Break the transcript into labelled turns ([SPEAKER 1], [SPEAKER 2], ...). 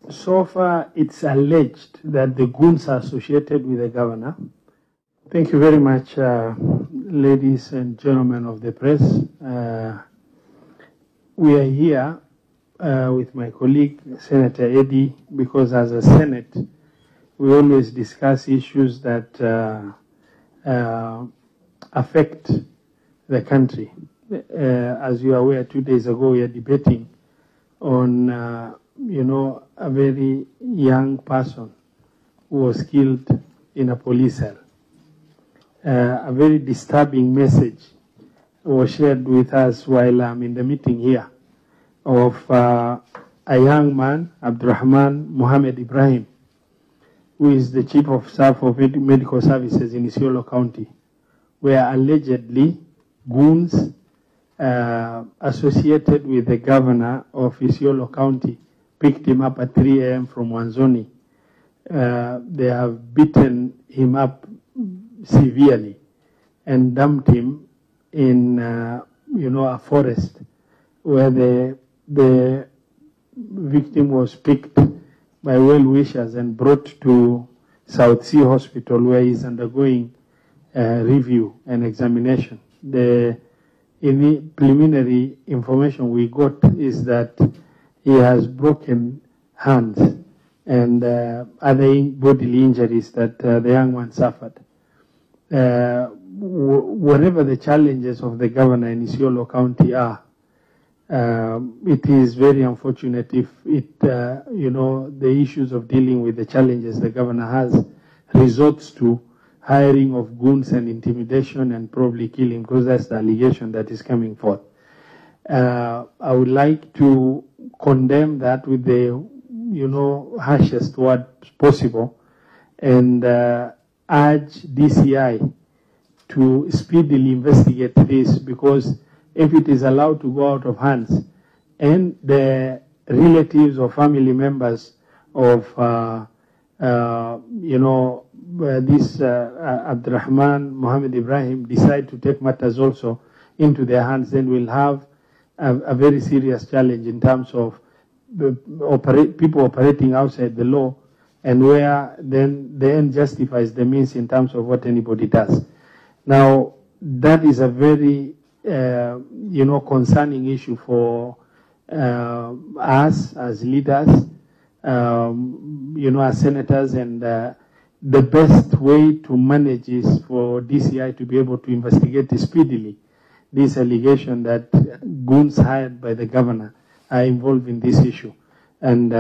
[SPEAKER 1] So far, it's alleged that the goons are associated with the governor. Thank you very much, ladies and gentlemen of the press. We are here with my colleague, Senator Eddie, because as a Senate, we always discuss issues that affect the country. As you are aware, 2 days ago, we are debating on, a very young person who was killed in a police cell. A very disturbing message was shared with us while I'm in the meeting here of a young man, Abdurrahman Mohammed Ibrahim, who is the Chief of Staff of Medical Services in Isiolo County, where allegedly goons associated with the governor of Isiolo County picked him up at 3 a.m. from Wanzoni. They have beaten him up severely and dumped him in, a forest where the victim was picked by well-wishers and brought to South Sea Hospital, where he's undergoing review and examination. The preliminary information we got is that he has broken hands and other bodily injuries that the young man suffered. Whatever the challenges of the governor in Isiolo County are, it is very unfortunate if the issues of dealing with the challenges the governor has resorts to hiring of goons and intimidation and probably killing, because that's the allegation that is coming forth. I would like to condemn that with the, harshest word possible, and urge DCI to speedily investigate this, because if it is allowed to go out of hands and the relatives or family members of, this Abdurrahman Mohammed Ibrahim decide to take matters also into their hands, then we'll have a very serious challenge in terms of people operating outside the law, and where then the end justifies the means in terms of what anybody does. Now, that is a very, concerning issue for us as leaders, as senators, and the best way to manage is for DCI to be able to investigate speedily this allegation that goons hired by the governor are involved in this issue. And